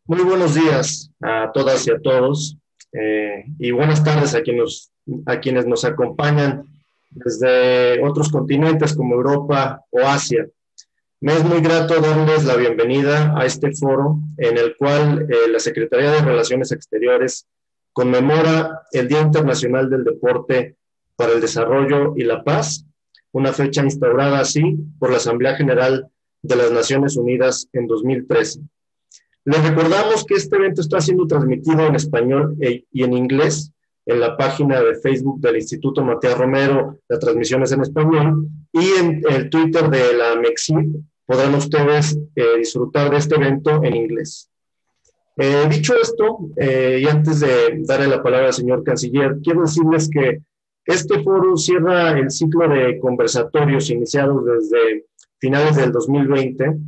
Muy buenos días a todas y a todos, y buenas tardes a quienes nos acompañan desde otros continentes como Europa o Asia. Me es muy grato darles la bienvenida a este foro en el cual la Secretaría de Relaciones Exteriores conmemora el Día Internacional del Deporte para el Desarrollo y la Paz, una fecha instaurada así por la Asamblea General de las Naciones Unidas en 2013. Les recordamos que este evento está siendo transmitido en español y en inglés en la página de Facebook del Instituto Matías Romero, la transmisión es en español, y en el Twitter de la MEXIP podrán ustedes disfrutar de este evento en inglés. Dicho esto, y antes de darle la palabra al señor canciller, quiero decirles que este foro cierra el ciclo de conversatorios iniciados desde finales del 2020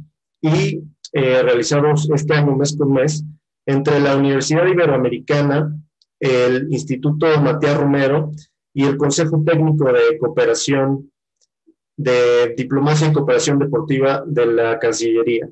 y realizados este año mes con mes entre la Universidad Iberoamericana, el Instituto Matías Romero y el Consejo Técnico de Cooperación de Diplomacia y Cooperación Deportiva de la Cancillería.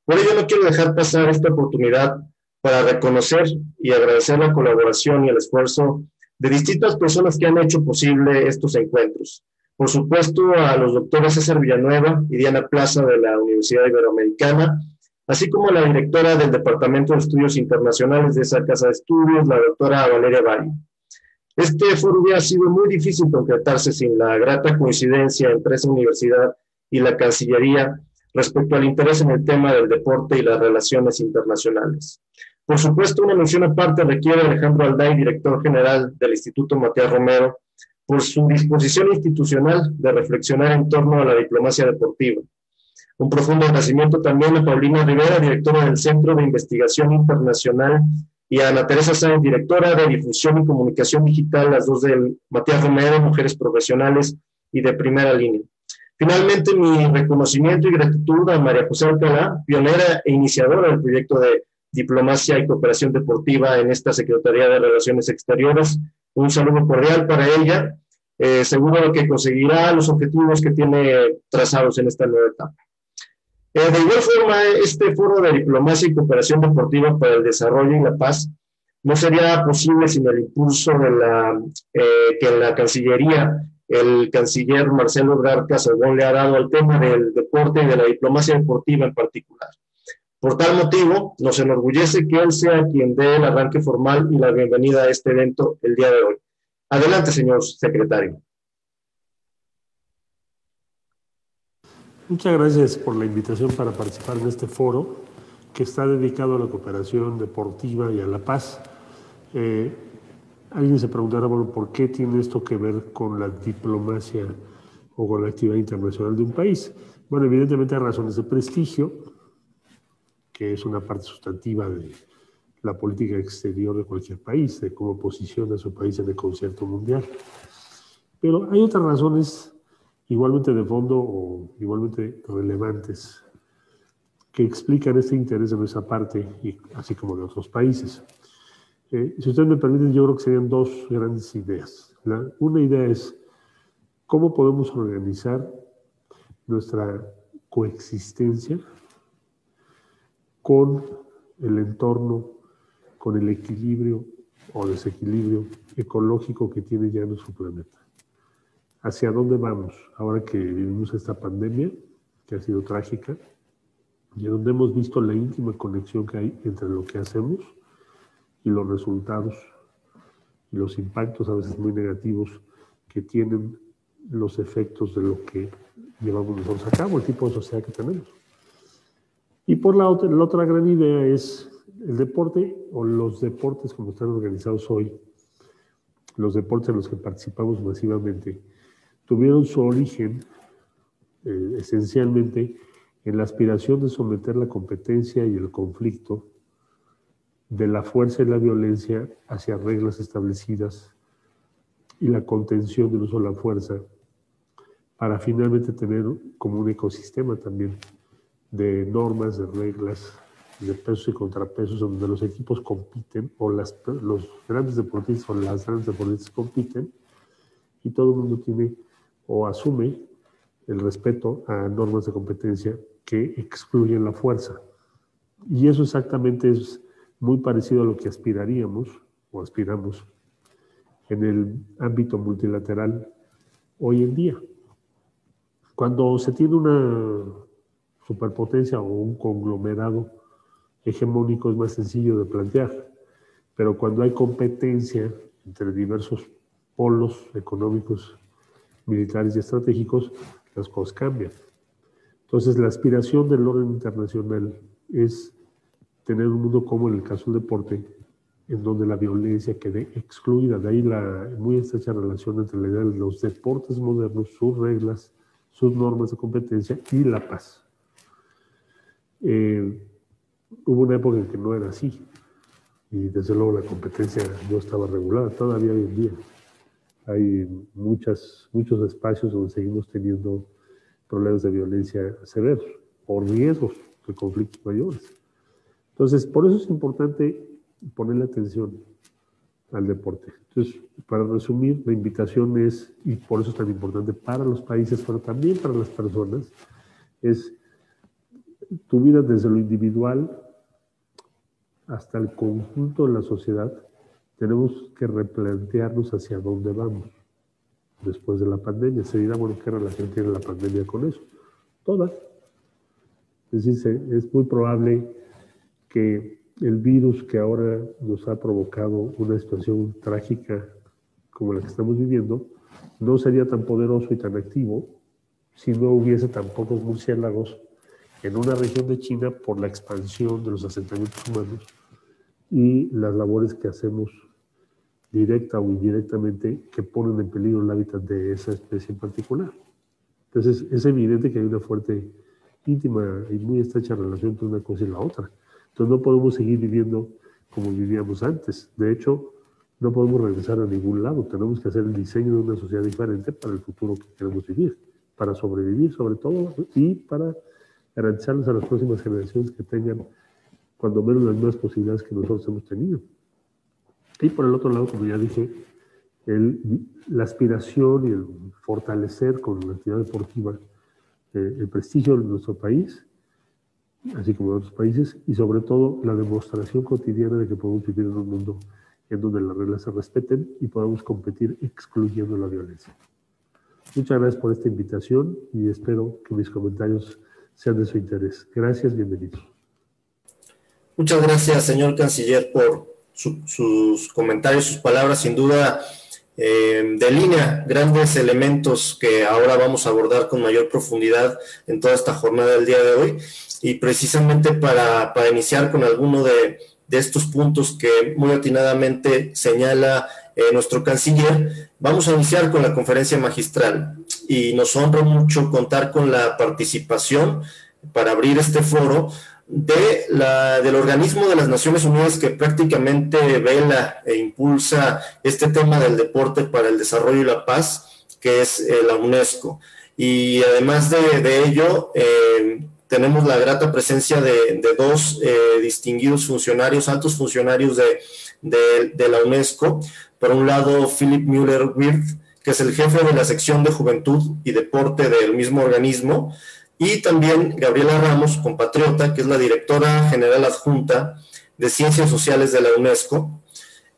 Por ello, no quiero dejar pasar esta oportunidad para reconocer y agradecer la colaboración y el esfuerzo de distintas personas que han hecho posible estos encuentros. Por supuesto, a los doctores César Villanueva y Diana Plaza de la Universidad Iberoamericana, así como a la directora del Departamento de Estudios Internacionales de esa casa de estudios, la doctora Valeria Bari. Este foro ha sido muy difícil concretarse sin la grata coincidencia entre esa universidad y la Cancillería respecto al interés en el tema del deporte y las relaciones internacionales. Por supuesto, una mención aparte requiere a Alejandro Alday, director general del Instituto Matías Romero, por su disposición institucional de reflexionar en torno a la diplomacia deportiva. Un profundo agradecimiento también a Paulina Rivera, directora del Centro de Investigación Internacional, y a Ana Teresa Sáenz, directora de Difusión y Comunicación Digital, las dos del Matías Romero, mujeres profesionales y de primera línea. Finalmente, mi reconocimiento y gratitud a María José Alcalá, pionera e iniciadora del proyecto de diplomacia y cooperación deportiva en esta Secretaría de Relaciones Exteriores. Un saludo cordial para ella. Seguro que conseguirá los objetivos que tiene trazados en esta nueva etapa. De igual forma, este foro de diplomacia y cooperación deportiva para el desarrollo y la paz no sería posible sin el impulso que la Cancillería, el canciller Marcelo Ebrard Casaubon, le ha dado al tema del deporte y de la diplomacia deportiva en particular. Por tal motivo, nos enorgullece que él sea quien dé el arranque formal y la bienvenida a este evento el día de hoy. Adelante, señor secretario. Muchas gracias por la invitación para participar en este foro que está dedicado a la cooperación deportiva y a la paz. Alguien se preguntará, bueno, ¿por qué tiene esto que ver con la diplomacia o con la actividad internacional de un país? Bueno, evidentemente hay razones de prestigio, que es una parte sustantiva de la política exterior de cualquier país, de cómo posiciona a su país en el concierto mundial. Pero hay otras razones igualmente de fondo o igualmente relevantes que explican este interés de nuestra parte, y así como de otros países. Si ustedes me permiten, yo creo que serían dos grandes ideas. Una idea es cómo podemos organizar nuestra coexistencia con el entorno, con el equilibrio o desequilibrio ecológico que tiene ya nuestro planeta. ¿Hacia dónde vamos ahora que vivimos esta pandemia, que ha sido trágica, y donde hemos visto la íntima conexión que hay entre lo que hacemos y los resultados y los impactos a veces muy negativos que tienen los efectos de lo que llevamos nosotros a cabo, el tipo de sociedad que tenemos? Y por la otra gran idea es el deporte o los deportes como están organizados hoy, los deportes en los que participamos masivamente, tuvieron su origen esencialmente en la aspiración de someter la competencia y el conflicto de la fuerza y la violencia hacia reglas establecidas y la contención del uso de la fuerza para finalmente tener como un ecosistema también de normas, de reglas, de pesos y contrapesos donde los equipos compiten o los grandes deportistas o las grandes deportistas compiten y todo el mundo tiene o asume el respeto a normas de competencia que excluyen la fuerza. Y eso exactamente es muy parecido a lo que aspiraríamos o aspiramos en el ámbito multilateral hoy en día. Cuando se tiene una superpotencia o un conglomerado hegemónico es más sencillo de plantear, pero cuando hay competencia entre diversos polos económicos, militares y estratégicos, las cosas cambian. Entonces, la aspiración del orden internacional es tener un mundo como en el caso del deporte, en donde la violencia quede excluida. De ahí la muy estrecha relación entre la idea de los deportes modernos, sus reglas, sus normas de competencia y la paz. Hubo una época en que no era así, y desde luego la competencia no estaba regulada, todavía hoy en día. Hay muchos espacios donde seguimos teniendo problemas de violencia severos o riesgos de conflictos mayores. Entonces, por eso es importante ponerle atención al deporte. Entonces, para resumir, la invitación es, y por eso es tan importante para los países, pero también para las personas, es tu vida desde lo individual hasta el conjunto de la sociedad. Tenemos que replantearnos hacia dónde vamos después de la pandemia. Se dirá, bueno, ¿qué relación tiene la pandemia con eso? Toda. Es decir, es muy probable que el virus que ahora nos ha provocado una situación trágica como la que estamos viviendo no sería tan poderoso y tan activo si no hubiese tan pocos murciélagos en una región de China por la expansión de los asentamientos humanos y las labores que hacemos directa o indirectamente que ponen en peligro el hábitat de esa especie en particular. Entonces es evidente que hay una fuerte, íntima y muy estrecha relación entre una cosa y la otra. Entonces no podemos seguir viviendo como vivíamos antes. De hecho, no podemos regresar a ningún lado. Tenemos que hacer el diseño de una sociedad diferente para el futuro que queremos vivir, para sobrevivir sobre todo y para garantizarles a las próximas generaciones que tengan cuando menos las mismas posibilidades que nosotros hemos tenido. Y por el otro lado, como ya dije, la aspiración y el fortalecer con la actividad deportiva el prestigio de nuestro país, así como de otros países, y sobre todo la demostración cotidiana de que podemos vivir en un mundo en donde las reglas se respeten y podamos competir excluyendo la violencia. Muchas gracias por esta invitación y espero que mis comentarios sean de su interés. Gracias, bienvenidos. Muchas gracias, señor canciller, por sus comentarios, sus palabras. Sin duda, delinea grandes elementos que ahora vamos a abordar con mayor profundidad en toda esta jornada del día de hoy. Y precisamente para iniciar con alguno de estos puntos que muy atinadamente señala nuestro canciller, vamos a iniciar con la conferencia magistral. Y nos honra mucho contar con la participación para abrir este foro del organismo de las Naciones Unidas que prácticamente vela e impulsa este tema del deporte para el desarrollo y la paz, que es la UNESCO. Y además de ello, tenemos la grata presencia de dos distinguidos funcionarios, altos funcionarios de la UNESCO. Por un lado, Philip Müller-Wirth, que es el jefe de la sección de Juventud y Deporte del mismo organismo, y también Gabriela Ramos, compatriota, que es la directora general adjunta de Ciencias Sociales de la UNESCO.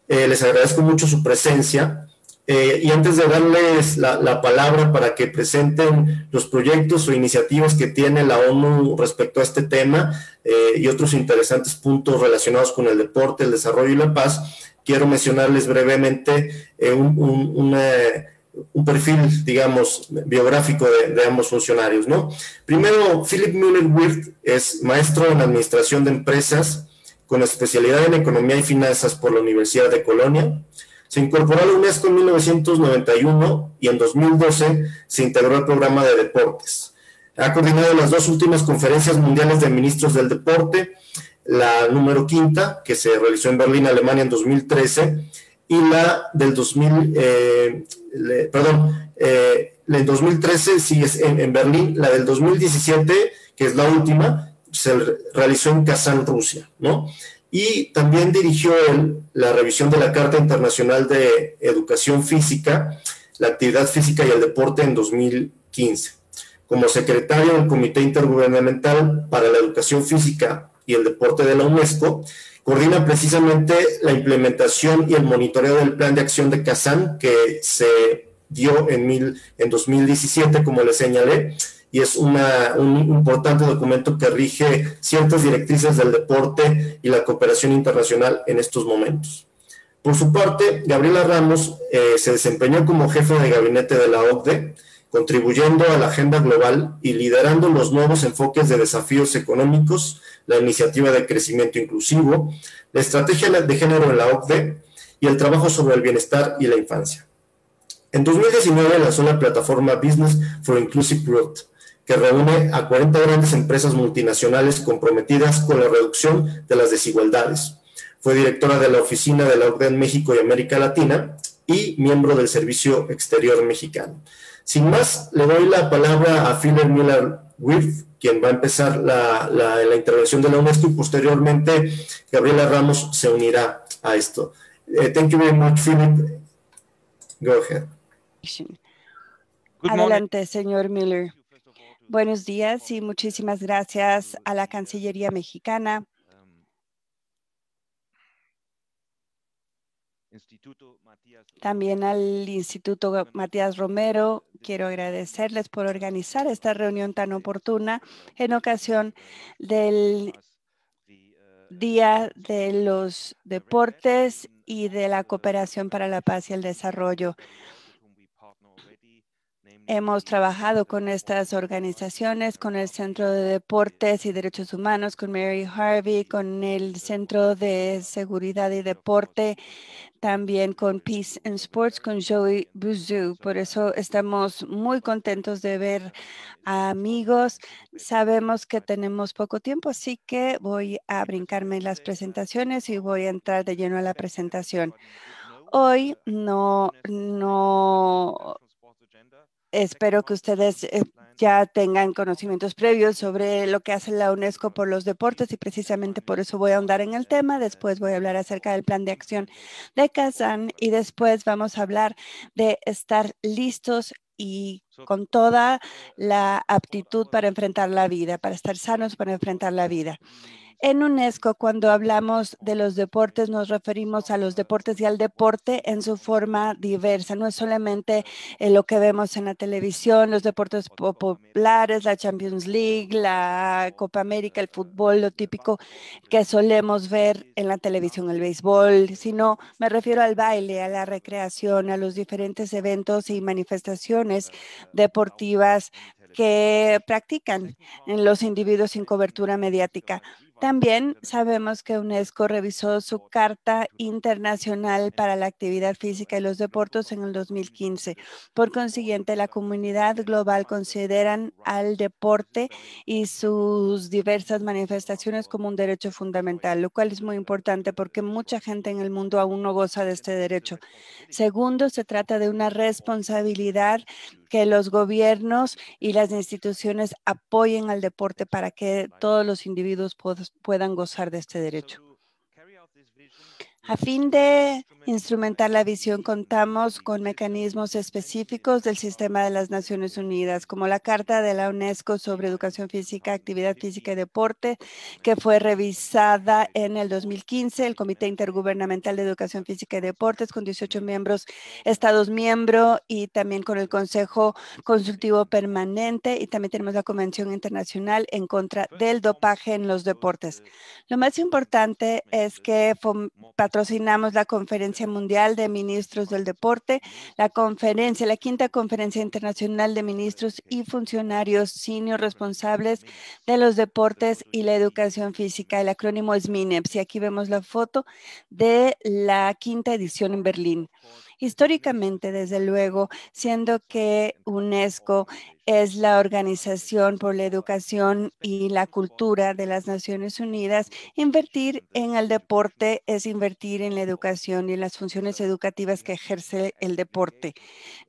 Les agradezco mucho su presencia. Y antes de darles la palabra para que presenten los proyectos o iniciativas que tiene la ONU respecto a este tema y otros interesantes puntos relacionados con el deporte, el desarrollo y la paz, quiero mencionarles brevemente un perfil, digamos, biográfico de ambos funcionarios, ¿no? Primero, Philip Müller-Wirth es maestro en Administración de Empresas con especialidad en Economía y Finanzas por la Universidad de Colonia. Se incorporó a la UNESCO en 1991 y en 2012 se integró al programa de deportes. Ha coordinado las dos últimas conferencias mundiales de ministros del deporte, la número 5, que se realizó en Berlín, Alemania, en 2013, y la del 2013 sí es en Berlín, la del 2017, que es la última, se realizó en Kazán, Rusia, ¿no? Y también dirigió la revisión de la Carta Internacional de Educación Física, la Actividad Física y el Deporte en 2015. Como secretario del Comité Intergubernamental para la Educación Física y el Deporte de la UNESCO, coordina precisamente la implementación y el monitoreo del Plan de Acción de Kazán, que se dio en 2017, como les señalé, y es un importante documento que rige ciertas directrices del deporte y la cooperación internacional en estos momentos. Por su parte, Gabriela Ramos se desempeñó como jefe de gabinete de la OCDE, contribuyendo a la agenda global y liderando los nuevos enfoques de desafíos económicos, la iniciativa de crecimiento inclusivo, la estrategia de género en la OCDE y el trabajo sobre el bienestar y la infancia. En 2019 lanzó la plataforma Business for Inclusive Growth, que reúne a 40 grandes empresas multinacionales comprometidas con la reducción de las desigualdades. Fue directora de la oficina de la OCDE en México y América Latina y miembro del Servicio Exterior Mexicano. Sin más, le doy la palabra a Philip Miller-Wirth, quien va a empezar la intervención de la UNESCO, y posteriormente Gabriela Ramos se unirá a esto. Thank you very much, Philip. Go ahead. Adelante, señor Miller. Buenos días y muchísimas gracias a la Cancillería mexicana, también al Instituto Matías Romero. Quiero agradecerles por organizar esta reunión tan oportuna en ocasión del Día de los Deportes y de la Cooperación para la Paz y el Desarrollo. Hemos trabajado con estas organizaciones, con el Centro de Deportes y Derechos Humanos, con Mary Harvey, con el Centro de Seguridad y Deporte, también con Peace and Sports, con Joey Bouzou. Por eso estamos muy contentos de ver a amigos. Sabemos que tenemos poco tiempo, así que voy a brincarme las presentaciones y voy a entrar de lleno a la presentación. Hoy espero que ustedes ya tengan conocimientos previos sobre lo que hace la UNESCO por los deportes y precisamente por eso voy a ahondar en el tema. Después voy a hablar acerca del plan de acción de Kazán y después vamos a hablar de estar listos y con toda la aptitud para enfrentar la vida, para estar sanos para enfrentar la vida. En UNESCO, cuando hablamos de los deportes, nos referimos a los deportes y al deporte en su forma diversa. No es solamente lo que vemos en la televisión, los deportes populares, la Champions League, la Copa América, el fútbol, lo típico que solemos ver en la televisión, el béisbol, sino me refiero al baile, a la recreación, a los diferentes eventos y manifestaciones deportivas que practican en los individuos sin cobertura mediática. También sabemos que UNESCO revisó su Carta Internacional para la Actividad Física y los Deportes en el 2015. Por consiguiente, la comunidad global consideran al deporte y sus diversas manifestaciones como un derecho fundamental, lo cual es muy importante porque mucha gente en el mundo aún no goza de este derecho. Segundo, se trata de una responsabilidad que los gobiernos y las instituciones apoyen al deporte para que todos los individuos puedan gozar de este derecho. A fin de instrumentar la visión, contamos con mecanismos específicos del sistema de las Naciones Unidas, como la Carta de la UNESCO sobre Educación Física, Actividad Física y Deporte, que fue revisada en el 2015, el Comité Intergubernamental de Educación Física y Deportes, con 18 estados miembros, y también con el Consejo Consultivo Permanente, y también tenemos la Convención Internacional en contra del dopaje en los deportes. Lo más importante es que patrocinamos la Conferencia Mundial de Ministros del Deporte, la quinta Conferencia Internacional de Ministros y Funcionarios Senior Responsables de los Deportes y la Educación Física. El acrónimo es MINEPS y aquí vemos la foto de la quinta edición en Berlín. Históricamente, desde luego, siendo que UNESCO es la Organización por la Educación y la Cultura de las Naciones Unidas, invertir en el deporte es invertir en la educación y en las funciones educativas que ejerce el deporte.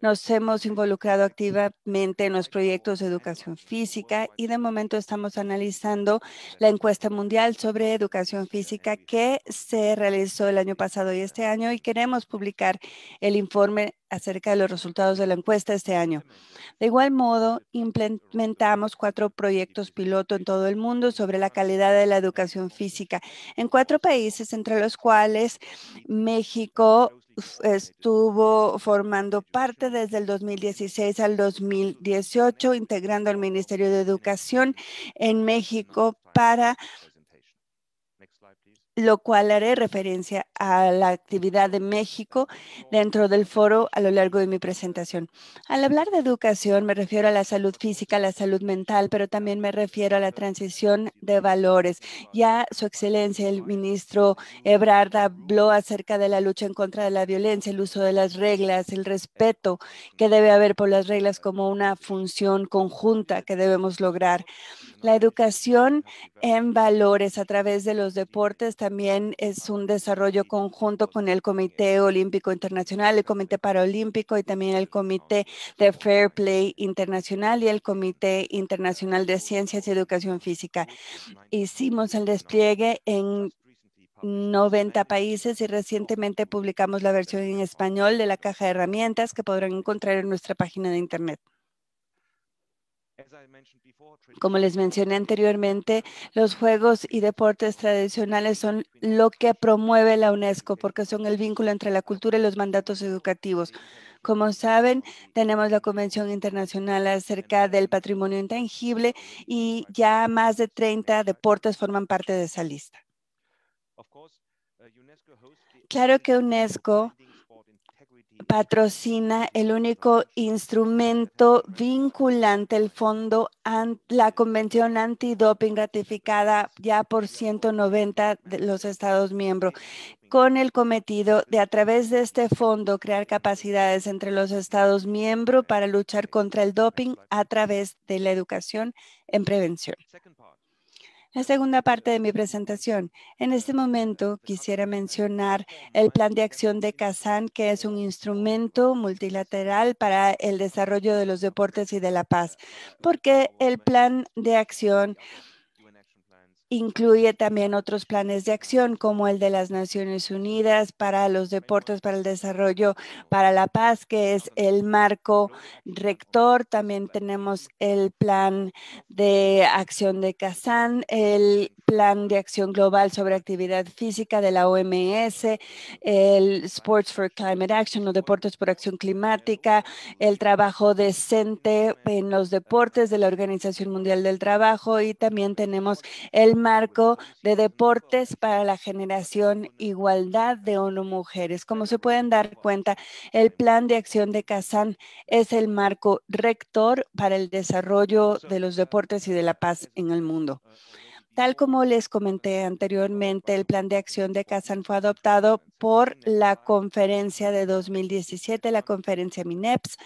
Nos hemos involucrado activamente en los proyectos de educación física y de momento estamos analizando la encuesta mundial sobre educación física que se realizó el año pasado y este año, y queremos publicar el informe acerca de los resultados de la encuesta este año. De igual modo, implementamos 4 proyectos piloto en todo el mundo sobre la calidad de la educación física en 4 países, entre los cuales México estuvo formando parte desde el 2016 al 2018, integrando al Ministerio de Educación en México para lo cual haré referencia a la actividad de México dentro del foro a lo largo de mi presentación. Al hablar de educación, me refiero a la salud física, a la salud mental, pero también me refiero a la transición de valores. Ya Su Excelencia, el ministro Ebrard, habló acerca de la lucha en contra de la violencia, el uso de las reglas, el respeto que debe haber por las reglas como una función conjunta que debemos lograr. La educación en valores a través de los deportes también es un desarrollo conjunto con el Comité Olímpico Internacional, el Comité Paralímpico y también el Comité de Fair Play Internacional y el Comité Internacional de Ciencias y Educación Física. Hicimos el despliegue en 90 países y recientemente publicamos la versión en español de la caja de herramientas que podrán encontrar en nuestra página de internet. Como les mencioné anteriormente, los juegos y deportes tradicionales son lo que promueve la UNESCO porque son el vínculo entre la cultura y los mandatos educativos. Como saben, tenemos la Convención Internacional acerca del Patrimonio Intangible y ya más de 30 deportes forman parte de esa lista. Claro que UNESCO patrocina el único instrumento vinculante, el fondo, la Convención Antidoping ratificada ya por 190 de los Estados miembros, con el cometido de, a través de este fondo, crear capacidades entre los Estados miembros para luchar contra el doping a través de la educación en prevención. La segunda parte de mi presentación. En este momento quisiera mencionar el Plan de Acción de Kazán, que es un instrumento multilateral para el desarrollo de los deportes y de la paz, porque el Plan de Acción incluye también otros planes de acción como el de las Naciones Unidas para los deportes, para el desarrollo, para la paz, que es el marco rector. También tenemos el plan de acción de Kazán, el plan de acción global sobre actividad física de la OMS, el Sports for Climate Action o Deportes por Acción Climática, el trabajo decente en los deportes de la Organización Mundial del Trabajo y también tenemos el marco de deportes para la generación igualdad de ONU-Mujeres. Como se pueden dar cuenta, el Plan de Acción de Kazán es el marco rector para el desarrollo de los deportes y de la paz en el mundo. Tal como les comenté anteriormente, el Plan de Acción de Kazán fue adoptado por la conferencia de 2017, la conferencia MINEPS.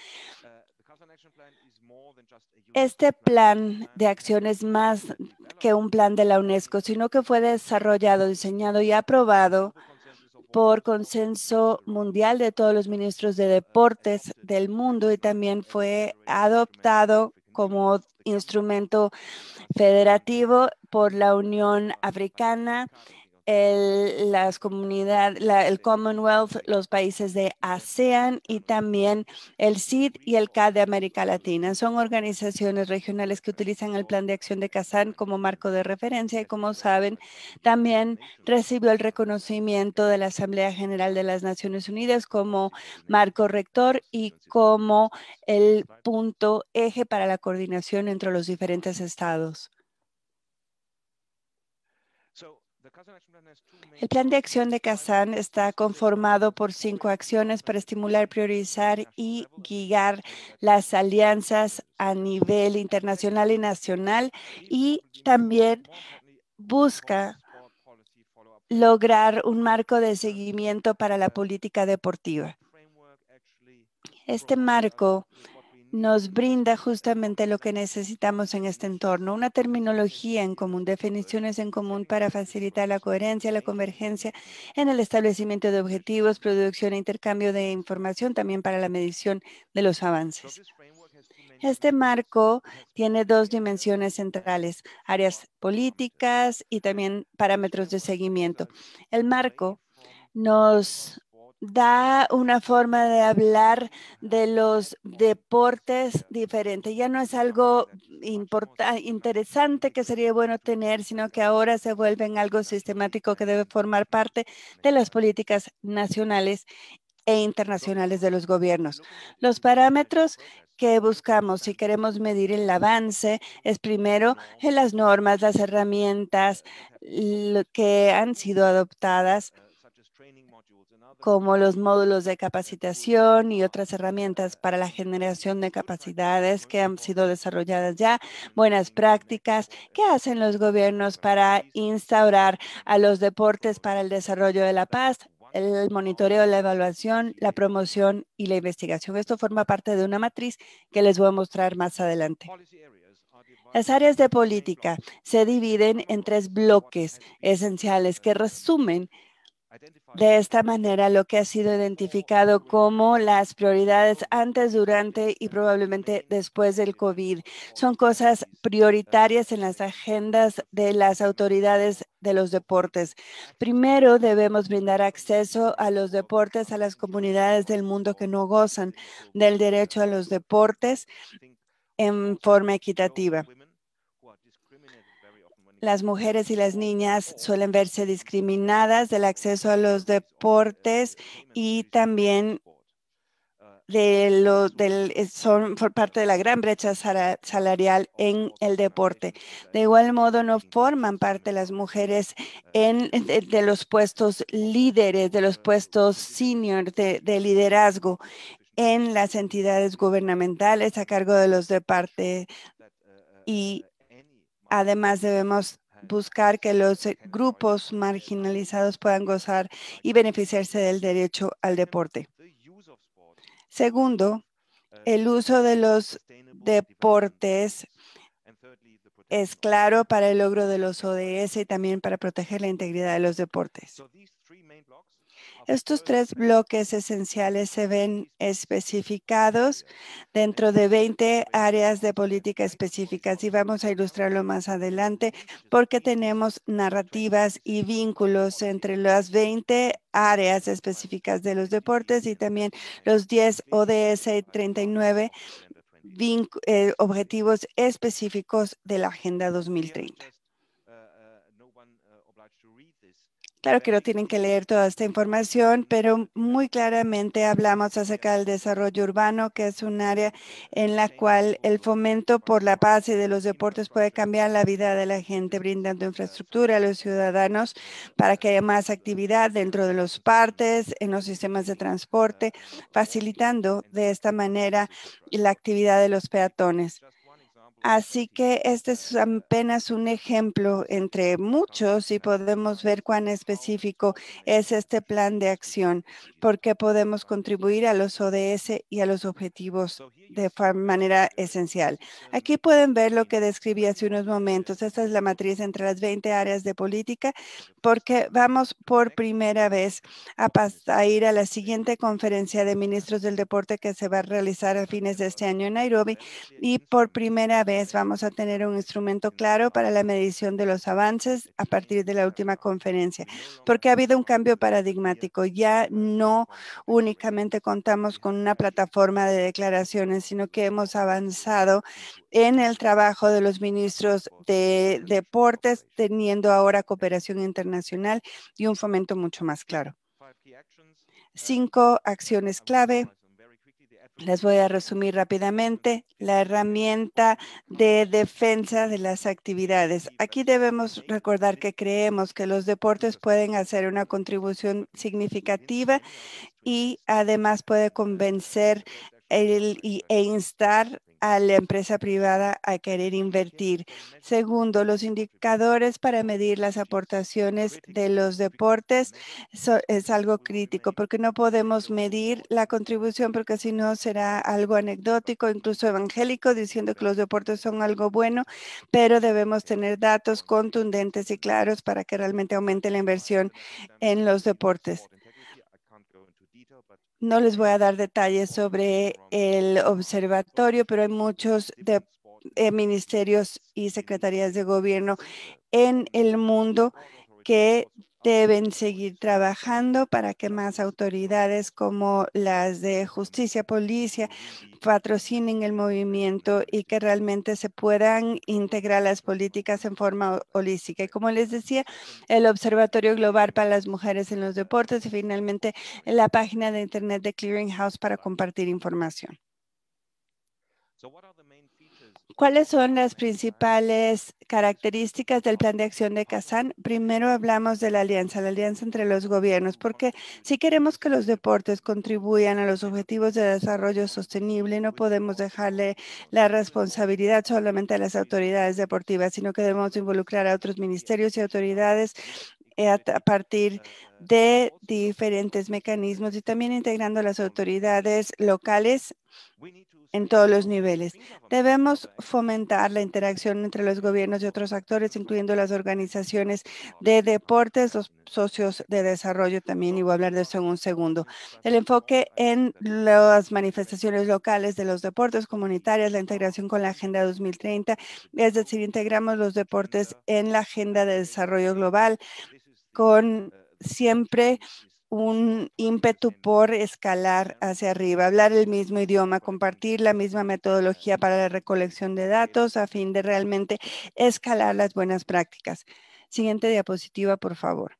Este plan de acción es más que un plan de la UNESCO, sino que fue desarrollado, diseñado y aprobado por consenso mundial de todos los ministros de deportes del mundo y también fue adoptado como instrumento federativo por la Unión Africana, las comunidades, el Commonwealth, los países de ASEAN y también el CID y el CAD de América Latina. Son organizaciones regionales que utilizan el Plan de Acción de Kazán como marco de referencia y, como saben, también recibió el reconocimiento de la Asamblea General de las Naciones Unidas como marco rector y como el punto eje para la coordinación entre los diferentes estados. El Plan de Acción de Kazán está conformado por 5 acciones para estimular, priorizar y guiar las alianzas a nivel internacional y nacional y también busca lograr un marco de seguimiento para la política deportiva. Este marco nos brinda justamente lo que necesitamos en este entorno, una terminología en común, definiciones en común para facilitar la coherencia, la convergencia en el establecimiento de objetivos, producción e intercambio de información, también para la medición de los avances. Este marco tiene 2 dimensiones centrales, áreas políticas y también parámetros de seguimiento. El marco nos da una forma de hablar de los deportes diferente. Ya no es algo interesante que sería bueno tener, sino que ahora se vuelve en algo sistemático que debe formar parte de las políticas nacionales e internacionales de los gobiernos. Los parámetros que buscamos si queremos medir el avance es primero en las normas, las herramientas que han sido adoptadas como los módulos de capacitación y otras herramientas para la generación de capacidades que han sido desarrolladas ya, buenas prácticas que hacen los gobiernos para instaurar a los deportes para el desarrollo de la paz, el monitoreo, la evaluación, la promoción y la investigación. Esto forma parte de una matriz que les voy a mostrar más adelante. Las áreas de política se dividen en 3 bloques esenciales que resumen de esta manera lo que ha sido identificado como las prioridades antes, durante y probablemente después del COVID. Son cosas prioritarias en las agendas de las autoridades de los deportes. Primero, debemos brindar acceso a los deportes a las comunidades del mundo que no gozan del derecho a los deportes en forma equitativa. Las mujeres y las niñas suelen verse discriminadas del acceso a los deportes y también son por parte de la gran brecha salarial en el deporte. De igual modo, no forman parte las mujeres de los puestos líderes, de los puestos senior de liderazgo en las entidades gubernamentales a cargo de los deportes y además, debemos buscar que los grupos marginalizados puedan gozar y beneficiarse del derecho al deporte. Segundo, el uso de los deportes es claro para el logro de los ODS y también para proteger la integridad de los deportes. Estos 3 bloques esenciales se ven especificados dentro de 20 áreas de política específicas y vamos a ilustrarlo más adelante porque tenemos narrativas y vínculos entre las 20 áreas específicas de los deportes y también los 10 ODS 39 objetivos específicos de la Agenda 2030. Claro que no tienen que leer toda esta información, pero muy claramente hablamos acerca del desarrollo urbano, que es un área en la cual el fomento por la paz y de los deportes puede cambiar la vida de la gente, brindando infraestructura a los ciudadanos para que haya más actividad dentro de los parques, en los sistemas de transporte, facilitando de esta manera la actividad de los peatones. Así que este es apenas un ejemplo entre muchos y podemos ver cuán específico es este plan de acción, porque podemos contribuir a los ODS y a los objetivos de manera esencial. Aquí pueden ver lo que describí hace unos momentos. Esta es la matriz entre las 20 áreas de política, porque vamos por primera vez a ir a la siguiente conferencia de ministros del deporte que se va a realizar a fines de este año en Nairobi y por primera vez vamos a tener un instrumento claro para la medición de los avances a partir de la última conferencia, porque ha habido un cambio paradigmático. Ya no únicamente contamos con una plataforma de declaraciones, sino que hemos avanzado en el trabajo de los ministros de deportes, teniendo ahora cooperación internacional y un fomento mucho más claro. 5 acciones clave. Les voy a resumir rápidamente la herramienta de defensa de las actividades. Aquí debemos recordar que creemos que los deportes pueden hacer una contribución significativa y además puede convencer e instar a la empresa privada a querer invertir. Segundo, los indicadores para medir las aportaciones de los deportes es algo crítico porque no podemos medir la contribución porque si no será algo anecdótico, incluso evangélico, diciendo que los deportes son algo bueno, pero debemos tener datos contundentes y claros para que realmente aumente la inversión en los deportes. No les voy a dar detalles sobre el observatorio, pero hay muchos ministerios y secretarías de gobierno en el mundo que deben seguir trabajando para que más autoridades como las de justicia, policía, patrocinen el movimiento y que realmente se puedan integrar las políticas en forma holística. Y como les decía, el Observatorio Global para las Mujeres en los Deportes y finalmente la página de internet de Clearinghouse para compartir información. ¿Cuáles son las principales características del plan de acción de Kazán? Primero hablamos de la alianza entre los gobiernos, porque si queremos que los deportes contribuyan a los objetivos de desarrollo sostenible, no podemos dejarle la responsabilidad solamente a las autoridades deportivas, sino que debemos involucrar a otros ministerios y autoridades a partir de diferentes mecanismos y también integrando a las autoridades locales en todos los niveles. Debemos fomentar la interacción entre los gobiernos y otros actores, incluyendo las organizaciones de deportes, los socios de desarrollo también, y voy a hablar de eso en un segundo. El enfoque en las manifestaciones locales de los deportes comunitarios, la integración con la Agenda 2030, es decir, integramos los deportes en la Agenda de Desarrollo Global con siempre un ímpetu por escalar hacia arriba, hablar el mismo idioma, compartir la misma metodología para la recolección de datos a fin de realmente escalar las buenas prácticas. Siguiente diapositiva, por favor.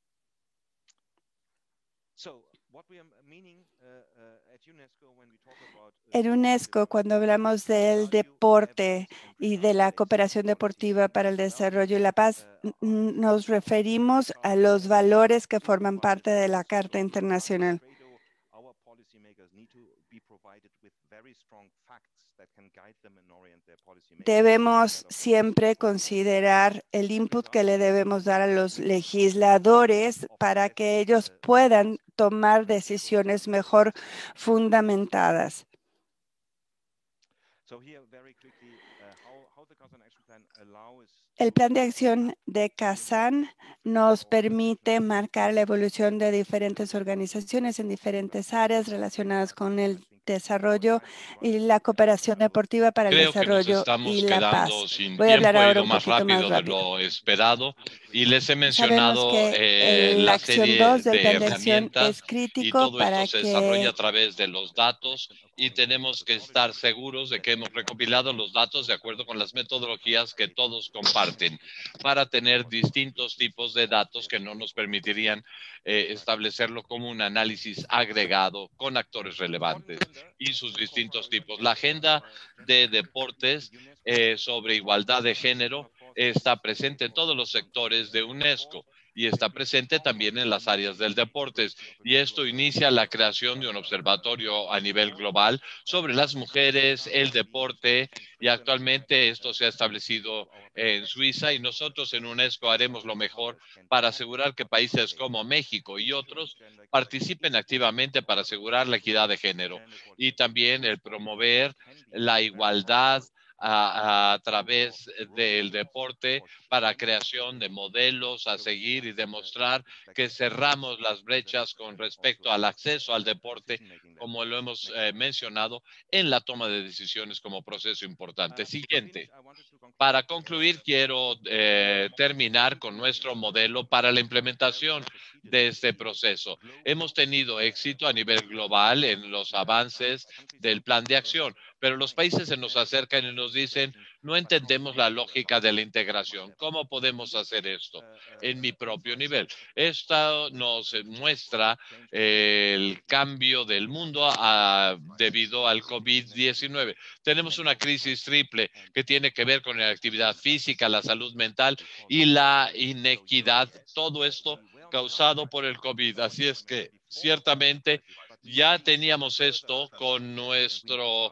En UNESCO, cuando hablamos del deporte y de la cooperación deportiva para el desarrollo y la paz, nos referimos a los valores que forman parte de la Carta Internacional. Debemos siempre considerar el input que le debemos dar a los legisladores para que ellos puedan tomar decisiones mejor fundamentadas. El plan de acción de Kazán nos permite marcar la evolución de diferentes organizaciones en diferentes áreas relacionadas con el desarrollo y la cooperación deportiva para el desarrollo y la paz. Voy a hablar ahora un poquito más rápido. De lo esperado y les he mencionado la serie de herramientas es crítico y todo para esto se desarrolla a través de los datos y tenemos que estar seguros de que hemos recopilado los datos de acuerdo con las metodologías que todos comparten para tener distintos tipos de datos que no nos permitirían establecerlo como un análisis agregado con actores relevantes y sus distintos tipos. La agenda de deportes sobre igualdad de género está presente en todos los sectores de UNESCO y está presente también en las áreas del deporte. Y esto inicia la creación de un observatorio a nivel global sobre las mujeres, el deporte, y actualmente esto se ha establecido en Suiza y nosotros en UNESCO haremos lo mejor para asegurar que países como México y otros participen activamente para asegurar la equidad de género y también el promover la igualdad a través del deporte para creación de modelos a seguir y demostrar que cerramos las brechas con respecto al acceso al deporte, como lo hemos mencionado, en la toma de decisiones como proceso importante. Siguiente. Para concluir, quiero terminar con nuestro modelo para la implementación de este proceso. Hemos tenido éxito a nivel global en los avances del plan de acción, pero los países se nos acercan y nos dicen, no entendemos la lógica de la integración. ¿Cómo podemos hacer esto en mi propio nivel? Esto nos muestra el cambio del mundo debido al COVID-19. Tenemos una crisis triple que tiene que ver con la actividad física, la salud mental y la inequidad. Todo esto causado por el COVID. Así es que ciertamente ya teníamos esto con nuestros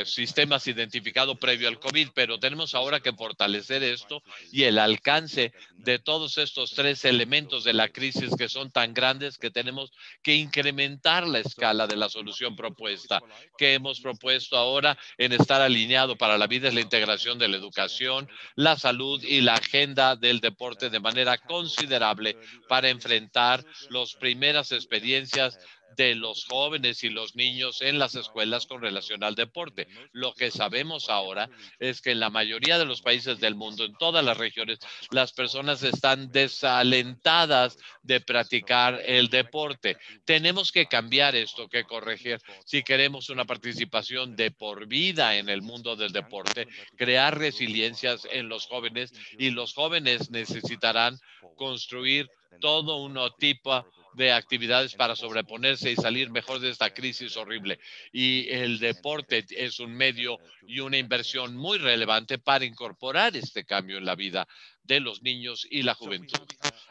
sistemas identificados previo al COVID, pero tenemos ahora que fortalecer esto y el alcance de todos estos tres elementos de la crisis que son tan grandes que tenemos que incrementar la escala de la solución propuesta que hemos propuesto ahora en estar alineado para la vida es la integración de la educación, la salud y la agenda del deporte de manera considerable para enfrentar las primeras experiencias de los jóvenes y los niños en las escuelas con relación al deporte. Lo que sabemos ahora es que en la mayoría de los países del mundo, en todas las regiones, las personas están desalentadas de practicar el deporte. Tenemos que cambiar esto, que corregir. Si queremos una participación de por vida en el mundo del deporte, crear resiliencias en los jóvenes, y los jóvenes necesitarán construir todo un tipo de actividades para sobreponerse y salir mejor de esta crisis horrible. Y el deporte es un medio y una inversión muy relevante para incorporar este cambio en la vida de los niños y la juventud.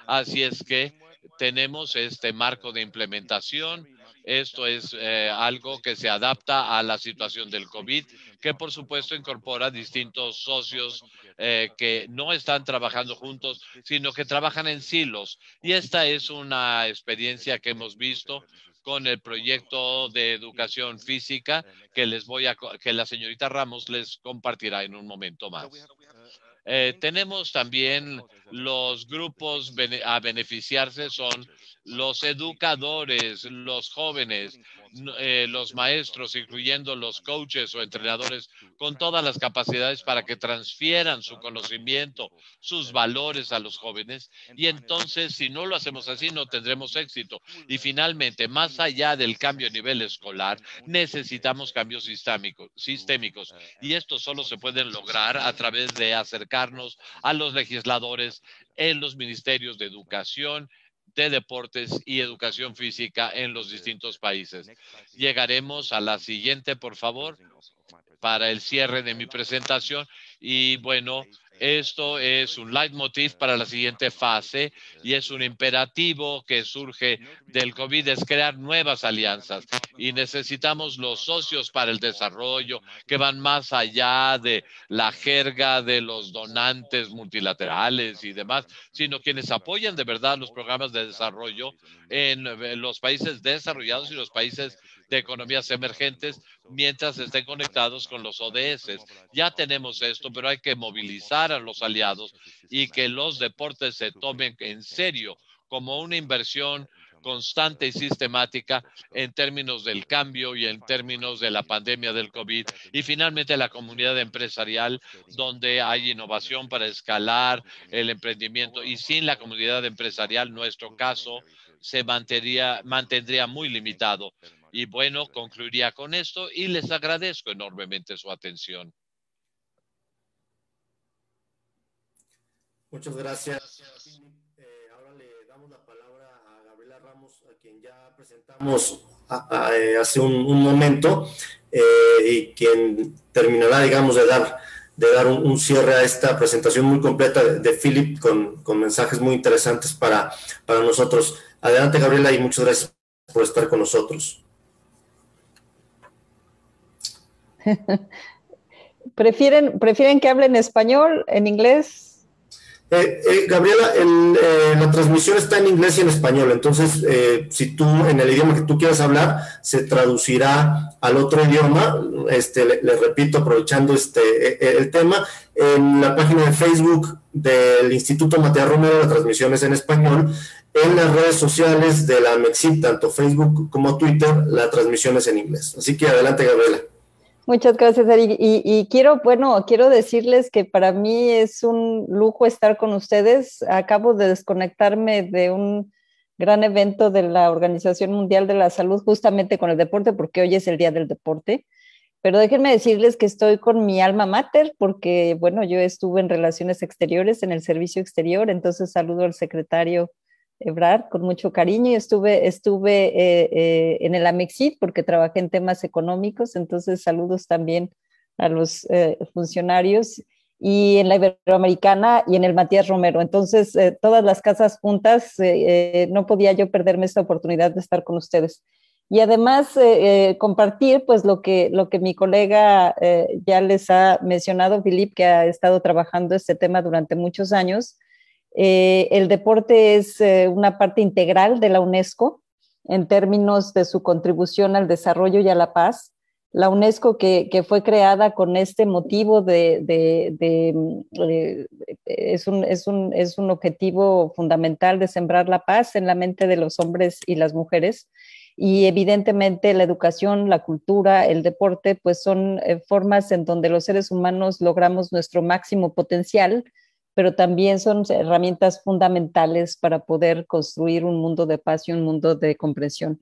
Así es que tenemos este marco de implementación. Esto es algo que se adapta a la situación del COVID, que por supuesto incorpora distintos socios que no están trabajando juntos, sino que trabajan en silos. Y esta es una experiencia que hemos visto con el proyecto de educación física que que la señorita Ramos les compartirá en un momento más. Tenemos también los grupos a beneficiarse, son los educadores, los jóvenes, los maestros, incluyendo los coaches o entrenadores, con todas las capacidades para que transfieran su conocimiento, sus valores a los jóvenes. Y entonces, si no lo hacemos así, no tendremos éxito. Y finalmente, más allá del cambio a nivel escolar, necesitamos cambios sistémicos. Y esto solo se puede lograr a través de acercarnos a los legisladores en los ministerios de educación, de deportes y educación física en los distintos países. Llegaremos a la siguiente, por favor, para el cierre de mi presentación. Y bueno, esto es un leitmotiv para la siguiente fase y es un imperativo que surge del COVID, es crear nuevas alianzas, y necesitamos los socios para el desarrollo que van más allá de la jerga de los donantes multilaterales y demás, sino quienes apoyan de verdad los programas de desarrollo en los países desarrollados y los países de economías emergentes, mientras estén conectados con los ODS. Ya tenemos esto, pero hay que movilizar a los aliados y que los deportes se tomen en serio como una inversión constante y sistemática en términos del cambio y en términos de la pandemia del COVID. Y finalmente la comunidad empresarial, donde hay innovación para escalar el emprendimiento, y sin la comunidad empresarial nuestro caso se mantendría muy limitado. Y bueno, concluiría con esto y les agradezco enormemente su atención. Muchas gracias. Ahora le damos la palabra a Gabriela Ramos, a quien ya presentamos hace un momento, y quien terminará, digamos, de dar un cierre a esta presentación muy completa de Philip con mensajes muy interesantes para nosotros. Adelante, Gabriela, y muchas gracias por estar con nosotros. ¿Prefieren que hable en español, en inglés? Gabriela, la transmisión está en inglés y en español, entonces si tú en el idioma que tú quieras hablar se traducirá al otro idioma. Le repito, aprovechando el tema, en la página de Facebook del Instituto Matías Romero la transmisión es en español. En las redes sociales de la MEXIT, tanto Facebook como Twitter, la transmisión es en inglés. Así que adelante, Gabriela. Muchas gracias, Eric. Y quiero decirles que para mí es un lujo estar con ustedes. Acabo de desconectarme de un gran evento de la Organización Mundial de la Salud, justamente con el deporte, porque hoy es el Día del Deporte. Pero déjenme decirles que estoy con mi alma mater, porque, bueno, yo estuve en Relaciones Exteriores, en el Servicio Exterior, entonces saludo al secretario Ebrard con mucho cariño. Estuve en el AMEXIT porque trabajé en temas económicos, entonces saludos también a los funcionarios, y en la Iberoamericana y en el Matías Romero. Entonces, todas las casas juntas, no podía yo perderme esta oportunidad de estar con ustedes. Y además compartir pues lo que mi colega ya les ha mencionado, Philip, que ha estado trabajando este tema durante muchos años. El deporte es una parte integral de la UNESCO en términos de su contribución al desarrollo y a la paz. La UNESCO que fue creada con este motivo es un objetivo fundamental de sembrar la paz en la mente de los hombres y las mujeres. y evidentemente la educación, la cultura, el deporte, pues son formas en donde los seres humanos logramos nuestro máximo potencial, pero también son herramientas fundamentales para poder construir un mundo de paz y un mundo de comprensión.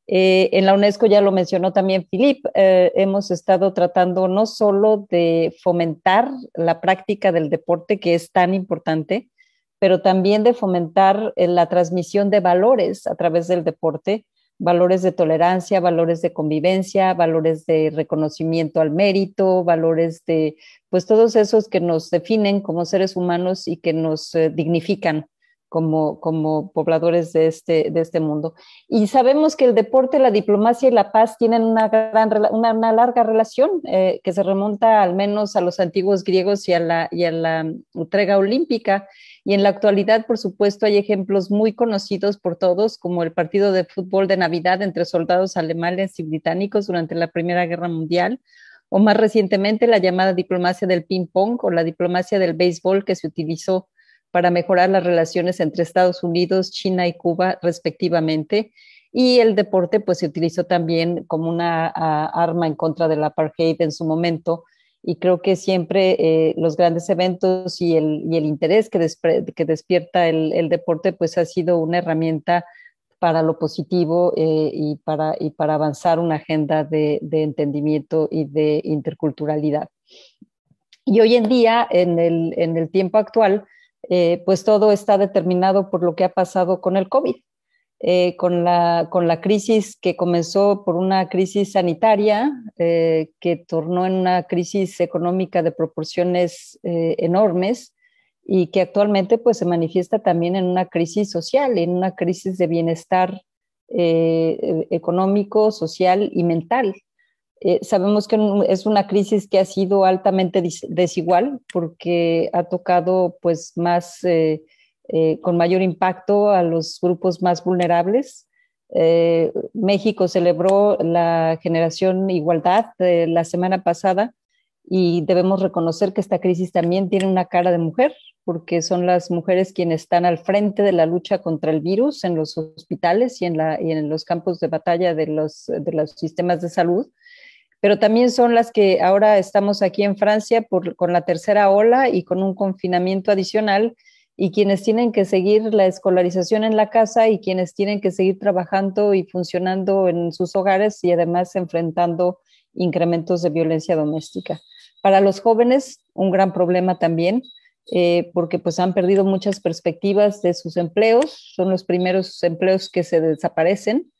En la UNESCO, ya lo mencionó también Philippe, hemos estado tratando no solo de fomentar la práctica del deporte, que es tan importante, pero también de fomentar la transmisión de valores a través del deporte, valores de tolerancia, valores de convivencia, valores de reconocimiento al mérito, valores de, pues todos esos que nos definen como seres humanos y que nos dignifican como pobladores de este mundo. Y sabemos que el deporte, la diplomacia y la paz tienen una larga relación que se remonta al menos a los antiguos griegos y a la entrega olímpica. Y en la actualidad, por supuesto, hay ejemplos muy conocidos por todos, como el partido de fútbol de Navidad entre soldados alemanes y británicos durante la Primera Guerra Mundial, o más recientemente la llamada diplomacia del ping-pong o la diplomacia del béisbol que se utilizó para mejorar las relaciones entre Estados Unidos, China y Cuba, respectivamente. Y el deporte pues se utilizó también como una arma en contra del apartheid en su momento. Y creo que siempre los grandes eventos y el interés que despierta el deporte pues ha sido una herramienta para lo positivo y para avanzar una agenda de entendimiento y de interculturalidad. Y hoy en día, en el tiempo actual, pues todo está determinado por lo que ha pasado con el COVID. Con la crisis que comenzó por una crisis sanitaria, que tornó en una crisis económica de proporciones enormes y que actualmente pues, se manifiesta también en una crisis social, en una crisis de bienestar económico, social y mental. Sabemos que es una crisis que ha sido altamente desigual porque ha tocado pues, más... con mayor impacto a los grupos más vulnerables. México celebró la Generación Igualdad la semana pasada y debemos reconocer que esta crisis también tiene una cara de mujer, porque son las mujeres quienes están al frente de la lucha contra el virus en los hospitales y en los campos de batalla de los sistemas de salud, pero también son las que ahora estamos aquí en Francia con la tercera ola y con un confinamiento adicional, y quienes tienen que seguir la escolarización en la casa y quienes tienen que seguir trabajando y funcionando en sus hogares y además enfrentando incrementos de violencia doméstica. Para los jóvenes, un gran problema también, porque pues han perdido muchas perspectivas de sus empleos, son los primeros empleos que se desaparecen.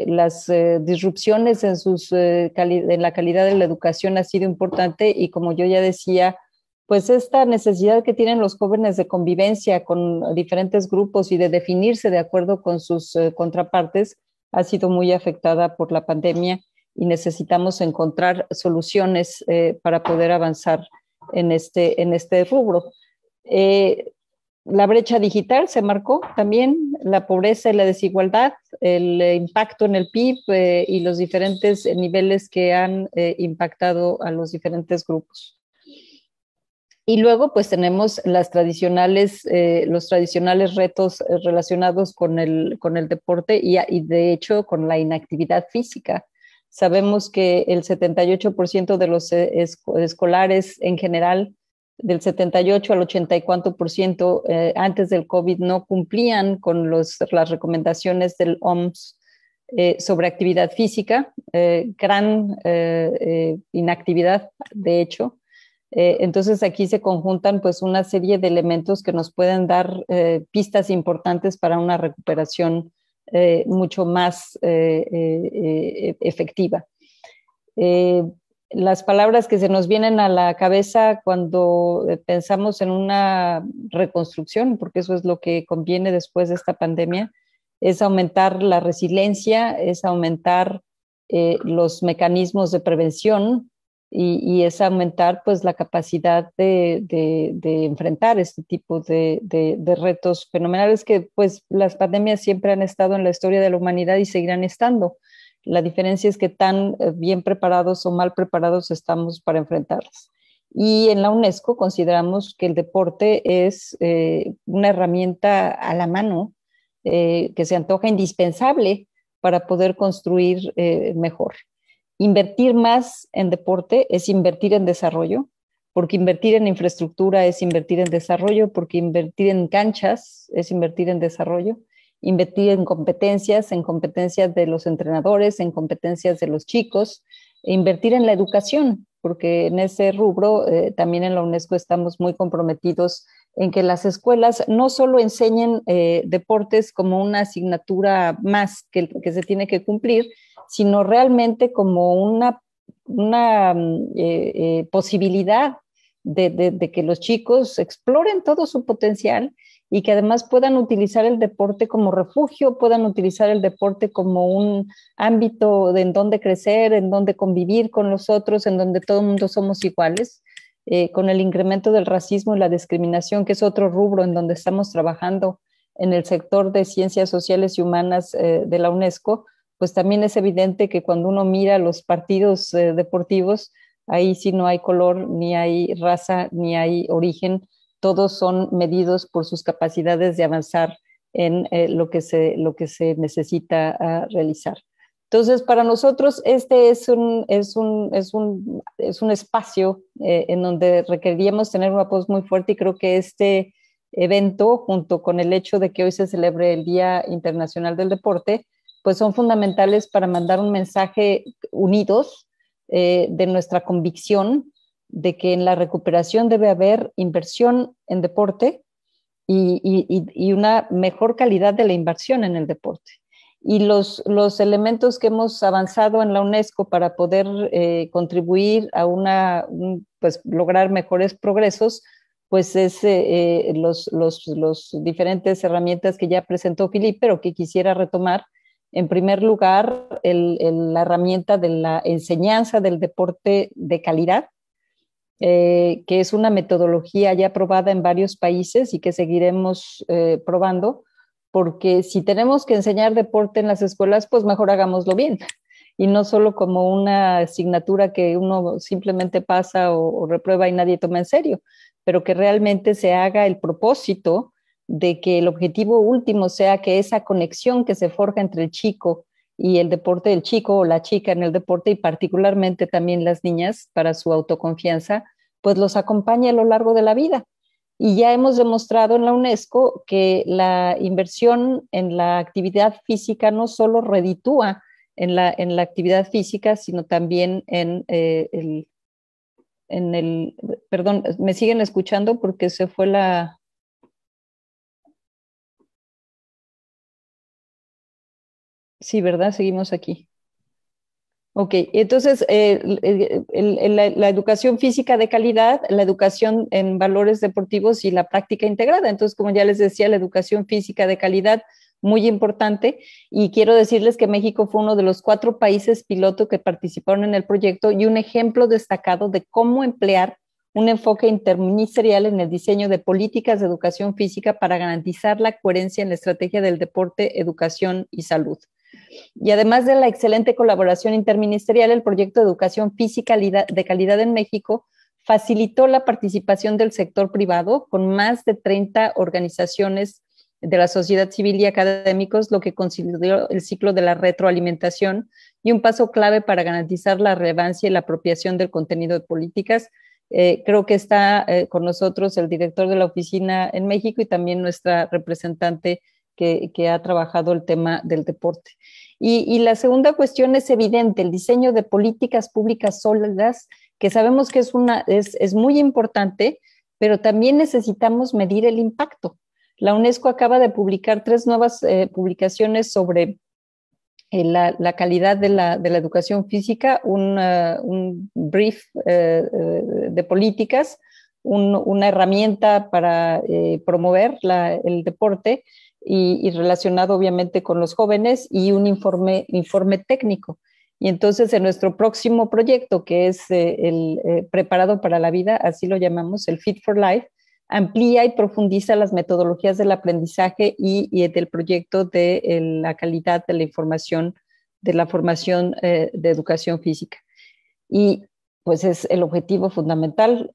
Las disrupciones en la calidad de la educación ha sido importante y como yo ya decía, pues esta necesidad que tienen los jóvenes de convivencia con diferentes grupos y de definirse de acuerdo con sus contrapartes ha sido muy afectada por la pandemia y necesitamos encontrar soluciones para poder avanzar en este rubro. La brecha digital se marcó también, la pobreza y la desigualdad, el impacto en el PIB y los diferentes niveles que han impactado a los diferentes grupos. Y luego pues tenemos los tradicionales retos relacionados con el deporte y de hecho con la inactividad física. Sabemos que el 78% de los escolares en general, del 78 al 84% antes del COVID no cumplían con las recomendaciones del OMS sobre actividad física, gran inactividad de hecho. Entonces aquí se conjuntan pues una serie de elementos que nos pueden dar pistas importantes para una recuperación mucho más efectiva. Las palabras que se nos vienen a la cabeza cuando pensamos en una reconstrucción, porque eso es lo que conviene después de esta pandemia, es aumentar la resiliencia, es aumentar los mecanismos de prevención, y es aumentar pues la capacidad de enfrentar este tipo de retos fenomenales que pues las pandemias siempre han estado en la historia de la humanidad y seguirán estando. La diferencia es que tan bien preparados o mal preparados estamos para enfrentarlas. Y en la UNESCO consideramos que el deporte es una herramienta a la mano que se antoja indispensable para poder construir mejor. Invertir más en deporte es invertir en desarrollo, porque invertir en infraestructura es invertir en desarrollo, porque invertir en canchas es invertir en desarrollo, invertir en competencias de los entrenadores, en competencias de los chicos, e invertir en la educación, porque en ese rubro también en la UNESCO estamos muy comprometidos en que las escuelas no solo enseñen deportes como una asignatura más que se tiene que cumplir, sino realmente como una posibilidad de que los chicos exploren todo su potencial y que además puedan utilizar el deporte como refugio, puedan utilizar el deporte como un ámbito en donde crecer, en donde convivir con los otros, en donde todo el mundo somos iguales. Con el incremento del racismo y la discriminación, que es otro rubro en donde estamos trabajando en el sector de ciencias sociales y humanas de la UNESCO, pues también es evidente que cuando uno mira los partidos deportivos, ahí sí no hay color, ni hay raza, ni hay origen, todos son medidos por sus capacidades de avanzar en lo que se necesita realizar. Entonces, para nosotros este es un espacio en donde requeriríamos tener una voz muy fuerte y creo que este evento, junto con el hecho de que hoy se celebre el Día Internacional del Deporte, pues son fundamentales para mandar un mensaje unidos de nuestra convicción de que en la recuperación debe haber inversión en deporte y una mejor calidad de la inversión en el deporte. Y los elementos que hemos avanzado en la UNESCO para poder contribuir a pues, lograr mejores progresos, pues es los diferentes herramientas que ya presentó Philippe, pero que quisiera retomar. En primer lugar, la herramienta de la enseñanza del deporte de calidad, que es una metodología ya probada en varios países y que seguiremos probando, porque si tenemos que enseñar deporte en las escuelas, pues mejor hagámoslo bien y no solo como una asignatura que uno simplemente pasa o reprueba y nadie toma en serio, pero que realmente se haga el propósito de que el objetivo último sea que esa conexión que se forja entre el chico y el deporte del chico o la chica en el deporte y particularmente también las niñas para su autoconfianza, pues los acompañe a lo largo de la vida. Y ya hemos demostrado en la UNESCO que la inversión en la actividad física no solo reditúa en la actividad física, sino también perdón, ¿me siguen escuchando? Porque se fue la... Sí, ¿verdad? Seguimos aquí. Ok, entonces la educación física de calidad, la educación en valores deportivos y la práctica integrada. Entonces, como ya les decía, la educación física de calidad, muy importante. Y quiero decirles que México fue uno de los 4 países piloto que participaron en el proyecto y un ejemplo destacado de cómo emplear un enfoque interministerial en el diseño de políticas de educación física para garantizar la coherencia en la estrategia del deporte, educación y salud. Y además de la excelente colaboración interministerial, el proyecto de educación física de calidad en México facilitó la participación del sector privado con más de 30 organizaciones de la sociedad civil y académicos, lo que consideró el ciclo de la retroalimentación y un paso clave para garantizar la relevancia y la apropiación del contenido de políticas. Creo que está con nosotros el director de la oficina en México y también nuestra representante que ha trabajado el tema del deporte. Y la segunda cuestión es evidente, el diseño de políticas públicas sólidas, que sabemos que es muy importante, pero también necesitamos medir el impacto. La UNESCO acaba de publicar 3 nuevas publicaciones sobre la calidad de la educación física, un brief de políticas, una herramienta para promover el deporte y relacionado obviamente con los jóvenes y un informe técnico. Y entonces en nuestro próximo proyecto, que es el Preparado para la Vida, así lo llamamos, el Fit for Life, amplía y profundiza las metodologías del aprendizaje y del proyecto de la calidad de la información, de la formación de educación física. Y pues es el objetivo fundamental,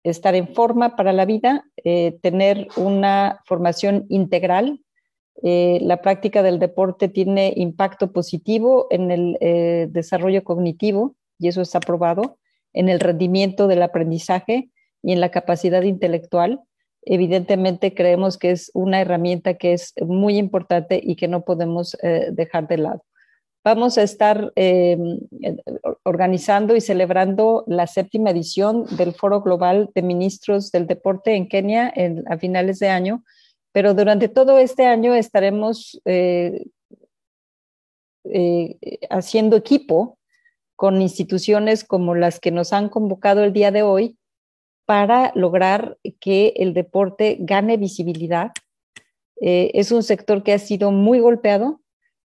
estar en forma para la vida, tener una formación integral La práctica del deporte tiene impacto positivo en el desarrollo cognitivo, y eso está probado, en el rendimiento del aprendizaje y en la capacidad intelectual. Evidentemente creemos que es una herramienta que es muy importante y que no podemos dejar de lado. Vamos a estar organizando y celebrando la 7ª edición del Foro Global de Ministros del Deporte en Kenia a finales de año, pero durante todo este año estaremos haciendo equipo con instituciones como las que nos han convocado el día de hoy para lograr que el deporte gane visibilidad. Es un sector que ha sido muy golpeado,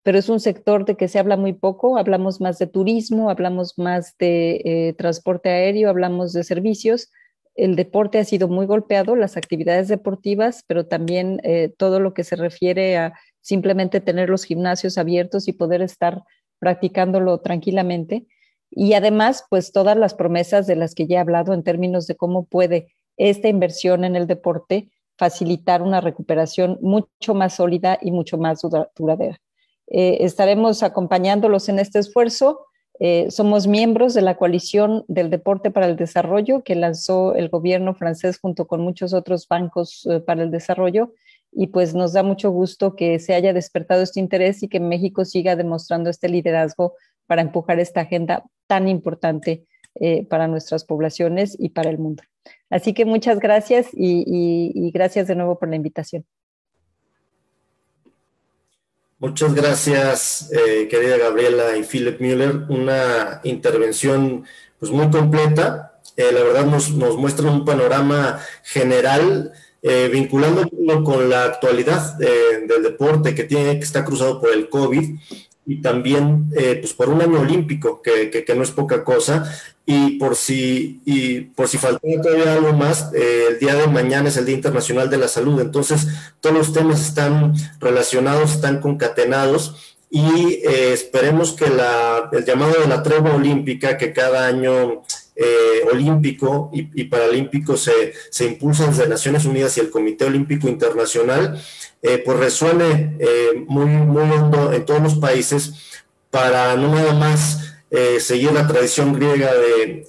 pero es un sector de que se habla muy poco. Hablamos más de turismo, hablamos más de transporte aéreo, hablamos de servicios. El deporte ha sido muy golpeado, las actividades deportivas, pero también todo lo que se refiere a simplemente tener los gimnasios abiertos y poder estar practicándolo tranquilamente. Y además, pues todas las promesas de las que ya he hablado en términos de cómo puede esta inversión en el deporte facilitar una recuperación mucho más sólida y mucho más duradera. Estaremos acompañándolos en este esfuerzo. Somos miembros de la Coalición del Deporte para el Desarrollo que lanzó el gobierno francés junto con muchos otros bancos para el desarrollo, y pues nos da mucho gusto que se haya despertado este interés y que México siga demostrando este liderazgo para empujar esta agenda tan importante para nuestras poblaciones y para el mundo. Así que muchas gracias y gracias de nuevo por la invitación. Muchas gracias, querida Gabriela y Philip Müller. Una intervención pues muy completa. La verdad nos muestra un panorama general, vinculándolo con la actualidad del deporte que está cruzado por el COVID y también pues por un año olímpico, que no es poca cosa. Y por si faltaba todavía algo más, el día de mañana es el Día Internacional de la Salud, entonces todos los temas están relacionados, están concatenados, y esperemos que el llamado de la tregua olímpica, que cada año olímpico y paralímpico se impulsa desde Naciones Unidas y el Comité Olímpico Internacional, pues resuene muy, muy hondo en todos los países, para no nada más seguir la tradición griega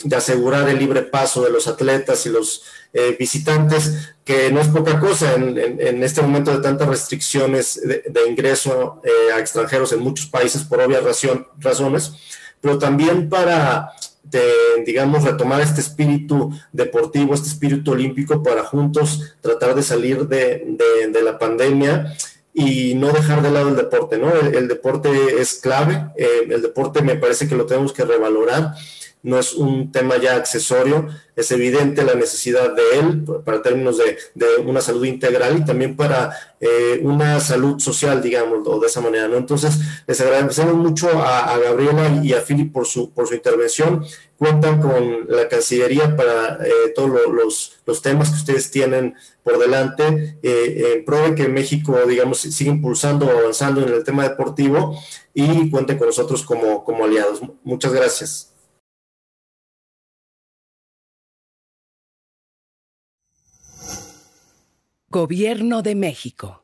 de asegurar el libre paso de los atletas y los visitantes, que no es poca cosa en este momento de tantas restricciones de ingreso a extranjeros en muchos países por obvias razones, pero también para, digamos, retomar este espíritu deportivo, este espíritu olímpico, para juntos tratar de salir de la pandemia y no dejar de lado el deporte, ¿no? El deporte es clave, el deporte me parece que lo tenemos que revalorar, no es un tema ya accesorio, es evidente la necesidad de él para términos de una salud integral y también para una salud social, digamos, de esa manera, ¿no? Entonces, les agradecemos mucho a Gabriela y a Philip por su intervención. Cuentan con la Cancillería para todos los temas que ustedes tienen por delante, en pro de que México, digamos, siga impulsando o avanzando en el tema deportivo, y cuenten con nosotros como aliados. Muchas gracias. Gobierno de México.